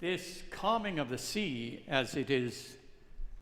This calming of the sea, as it is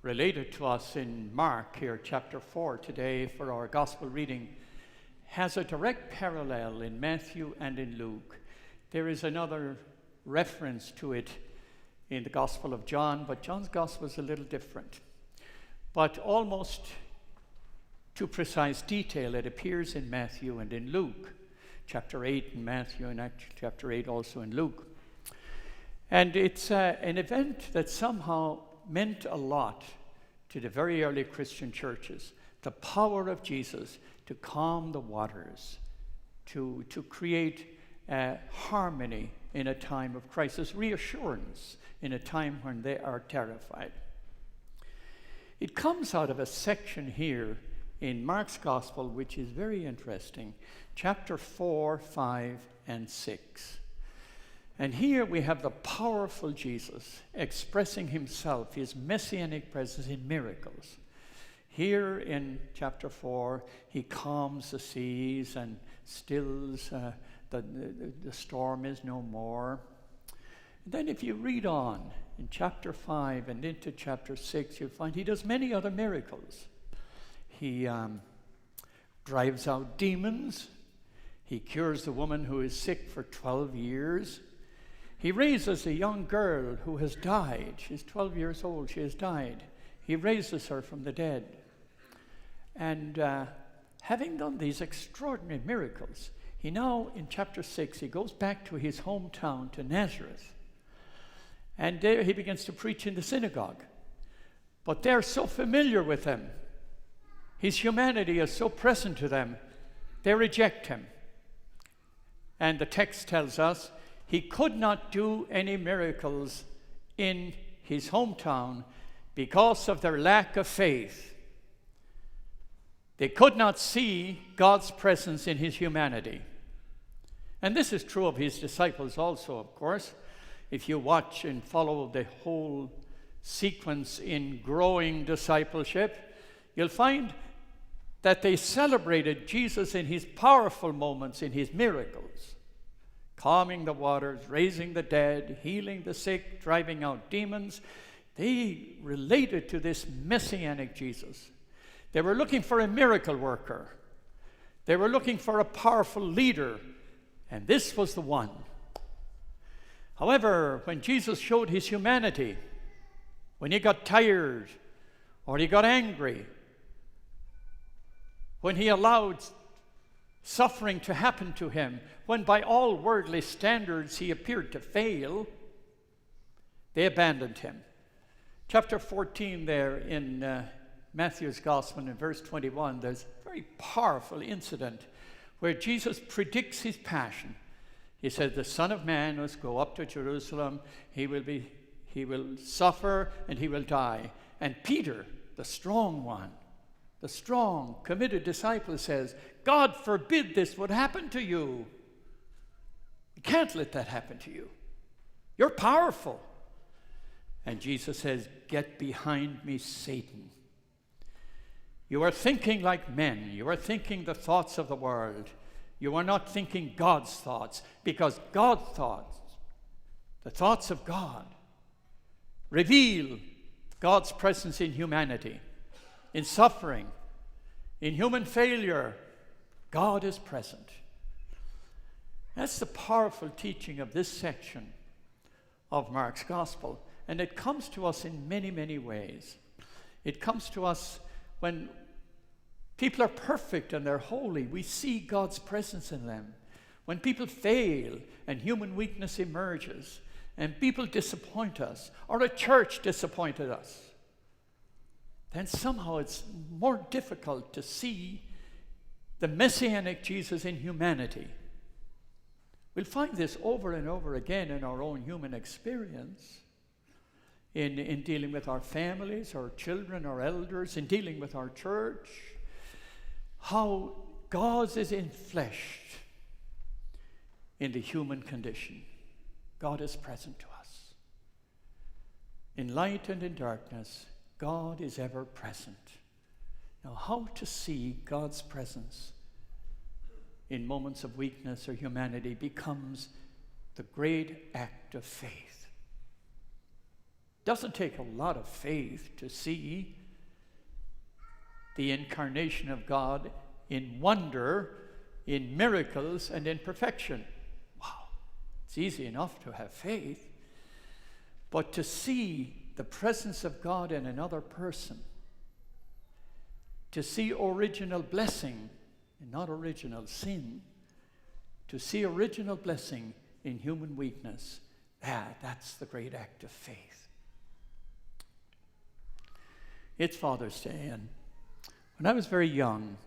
related to us in Mark here, chapter 4 today for our gospel reading, has a direct parallel in Matthew and in Luke. There is another reference to it in the Gospel of John, but John's gospel is a little different. But almost to precise detail, it appears in Matthew and in Luke. Chapter 8 in Matthew and chapter 8 also in Luke. And it's an event that somehow meant a lot to the very early Christian churches. The power of Jesus to calm the waters, to create harmony in a time of crisis, reassurance in a time when they are terrified. It comes out of a section here in Mark's Gospel, which is very interesting, chapter 4, 5, and 6. And here we have the powerful Jesus expressing himself, his messianic presence in miracles. Here in chapter 4, he calms the seas and stills, the storm is no more. And then if you read on in chapter 5 and into chapter 6, you'll find he does many other miracles. He drives out demons. He cures the woman who is sick for 12 years. He raises a young girl who has died. She's 12 years old. She has died. He raises her from the dead. And having done these extraordinary miracles, he now, in chapter 6, he goes back to his hometown, to Nazareth. And there he begins to preach in the synagogue. But they're so familiar with him. His humanity is so present to them, they reject him. And the text tells us he could not do any miracles in his hometown because of their lack of faith. They could not see God's presence in his humanity. And this is true of his disciples also, of course. If you watch and follow the whole sequence in growing discipleship, you'll find that they celebrated Jesus in his powerful moments, in his miracles. Calming the waters, raising the dead, healing the sick, driving out demons. They related to this messianic Jesus. They were looking for a miracle worker. They were looking for a powerful leader, and this was the one. However, when Jesus showed his humanity, when he got tired or he got angry, when he allowed suffering to happen to him, when by all worldly standards he appeared to fail, they abandoned him. Chapter 14 there in Matthew's Gospel in verse 21, there's a very powerful incident where Jesus predicts his passion. He said, the Son of Man must go up to Jerusalem, he will suffer and he will die. And Peter, the strong one, the strong, committed disciple says, God forbid this would happen to you. You can't let that happen to you. You're powerful. And Jesus says, get behind me, Satan. You are thinking like men. You are thinking the thoughts of the world. You are not thinking God's thoughts, because God's thoughts, the thoughts of God, reveal God's presence in humanity, in suffering, in human failure. God is present. That's the powerful teaching of this section of Mark's Gospel. And it comes to us in many, many ways. It comes to us when people are perfect and they're holy. We see God's presence in them. When people fail and human weakness emerges and people disappoint us, or a church disappointed us, then somehow it's more difficult to see the messianic Jesus in humanity. We'll find this over and over again in our own human experience, in dealing with our families, our children, our elders, in dealing with our church, how God is enfleshed in the human condition. God is present to us. In light and in darkness, God is ever present. Now, how to see God's presence in moments of weakness or humanity becomes the great act of faith. Doesn't take a lot of faith to see the incarnation of God in wonder, in miracles, and in perfection. Wow, it's easy enough to have faith. But to see the presence of God in another person, to see original blessing and not original sin, to see original blessing in human weakness, that's the great act of faith. It's Father's Day, and when I was very young,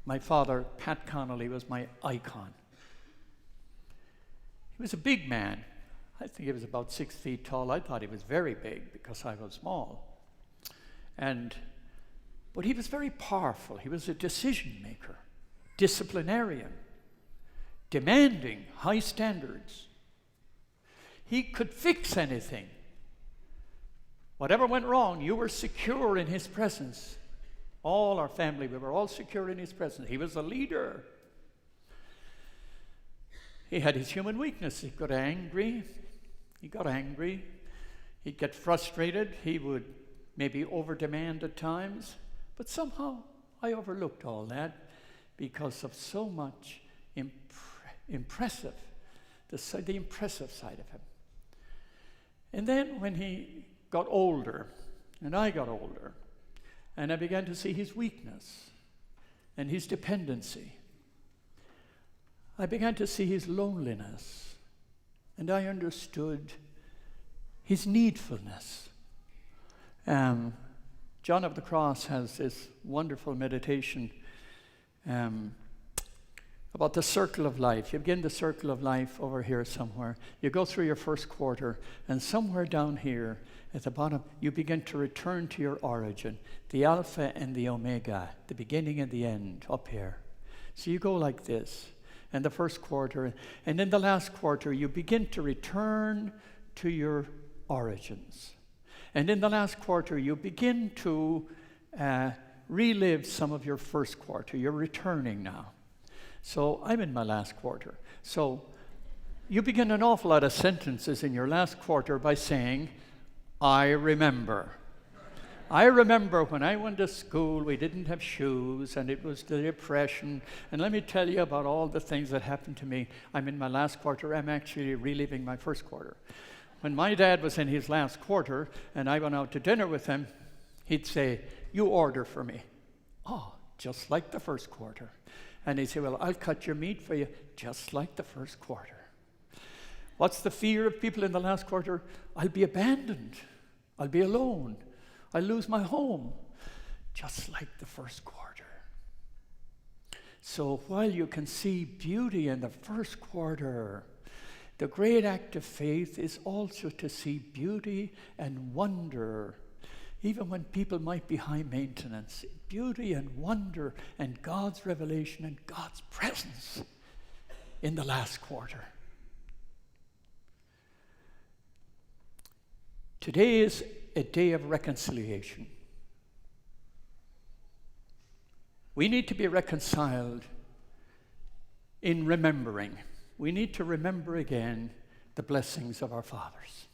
my father, Pat Connolly, was my icon. He was a big man. I think he was about 6 feet tall. I thought he was very big because I was small. But he was very powerful. He was a decision maker, disciplinarian, demanding high standards. He could fix anything. Whatever went wrong, you were secure in his presence. All our family, we were all secure in his presence. He was a leader. He had his human weakness. He got angry. He'd get frustrated. He would maybe overdemand at times. But somehow I overlooked all that because of so much the impressive side of him. And then when he got older, and I got older, and I began to see his weakness and his dependency, I began to see his loneliness, and I understood his needfulness. John of the Cross has this wonderful meditation about the circle of life. You begin the circle of life over here somewhere. You go through your first quarter, and somewhere down here at the bottom, you begin to return to your origin, the Alpha and the Omega, the beginning and the end, up here. So you go like this, and the first quarter, and in the last quarter, you begin to return to your origins. And in the last quarter, you begin to relive some of your first quarter. You're returning now. So I'm in my last quarter. So you begin an awful lot of sentences in your last quarter by saying, I remember. I remember when I went to school, we didn't have shoes, and it was the Depression. And let me tell you about all the things that happened to me. I'm in my last quarter. I'm actually reliving my first quarter. When my dad was in his last quarter, and I went out to dinner with him, he'd say, you order for me. Oh, just like the first quarter. And he'd say, well, I'll cut your meat for you, just like the first quarter. What's the fear of people in the last quarter? I'll be abandoned. I'll be alone. I'll lose my home, just like the first quarter. So while you can see beauty in the first quarter, the great act of faith is also to see beauty and wonder, even when people might be high maintenance. Beauty and wonder and God's revelation and God's presence in the last quarter. Today is a day of reconciliation. We need to be reconciled in remembering. We need to remember again the blessings of our fathers.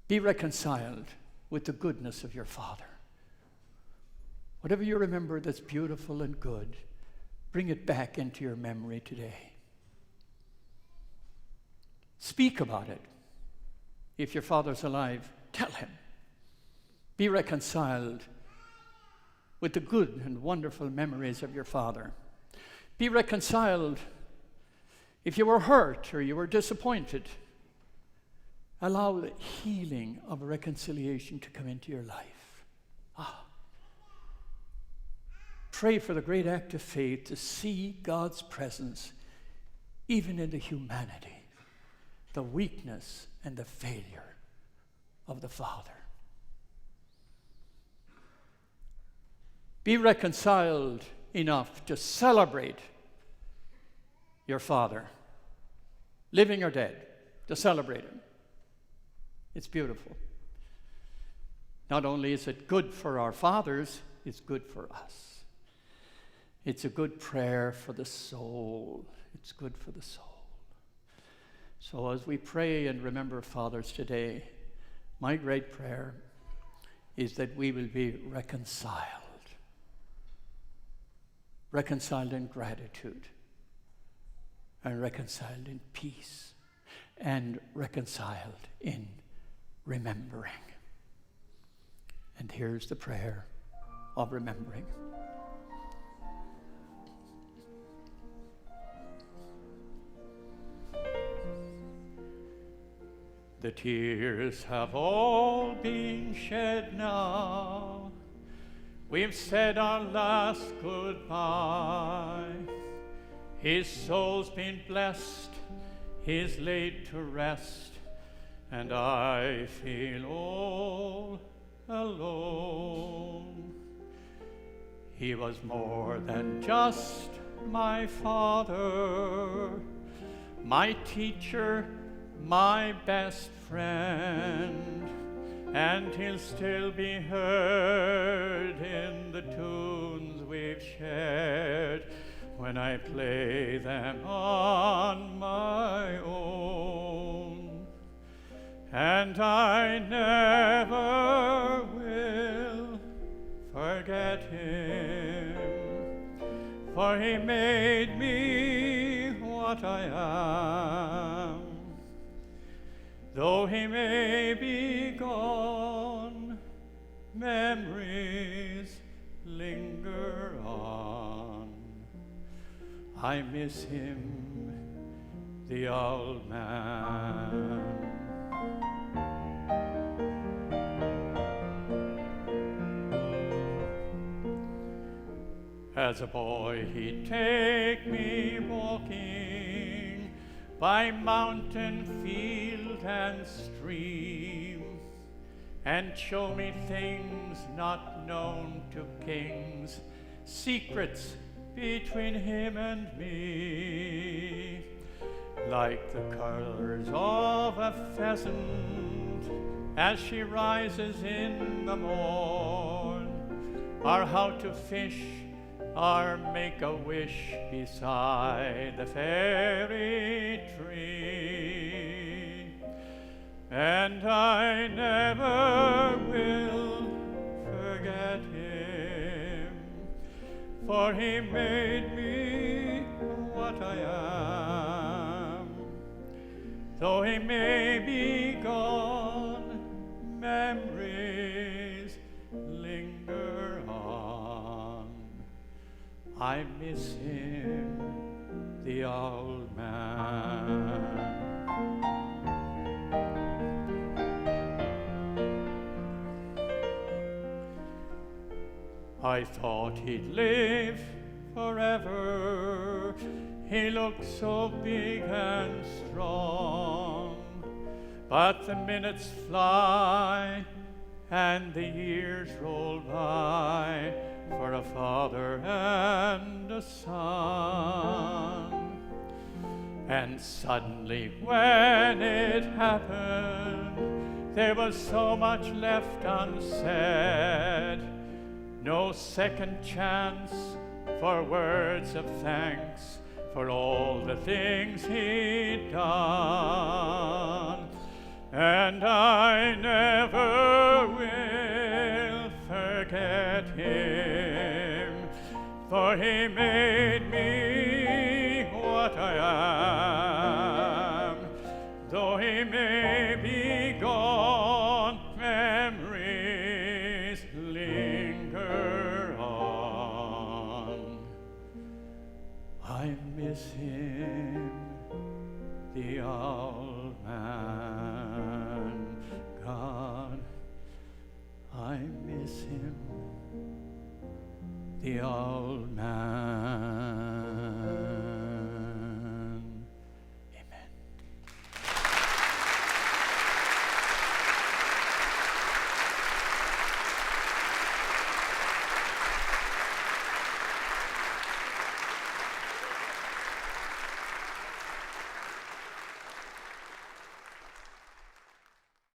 Be reconciled with the goodness of your Father. Whatever you remember that's beautiful and good, bring it back into your memory today. Speak about it. If your father's alive, tell him. Be reconciled with the good and wonderful memories of your father. Be reconciled if you were hurt or you were disappointed. Allow the healing of reconciliation to come into your life. Pray for the great act of faith to see God's presence even in the humanity, the weakness and the failure of the Father. Be reconciled enough to celebrate your Father, living or dead, to celebrate him. It's beautiful. Not only is it good for our fathers, it's good for us. It's a good prayer for the soul. It's good for the soul. So as we pray and remember fathers today, My great prayer is that we will be reconciled in gratitude, and reconciled in peace, and reconciled in remembering. And here's the prayer of remembering. The tears have all been shed now. We've said our last goodbye. His soul's been blessed, he's laid to rest, and I feel all alone. He was more than just my father, my teacher, my best friend, and he'll still be heard in the tunes we've shared when I play them on my own. And I never will forget him, for he made me what I am. Though he may be gone, memories linger on. I miss him, the old man. As a boy, he'd take me walking by mountain, field, and stream, and show me things not known to kings, secrets between him and me. Like the colors of a pheasant as she rises in the morn, or how to fish or make a wish beside the fairy tree. And I never will forget him, for he made me what I am. Though he may be gone, memories linger on. I miss him, the old man. I thought he'd live forever. He looked so big and strong. But the minutes fly and the years roll by for a father and a son. And suddenly when it happened, there was so much left unsaid. No second chance for words of thanks for all the things he'd done. And I never will forget him, for he made me what I am. Though he may be gone, memories linger on. I miss him, the old man. God, I miss him, the old man.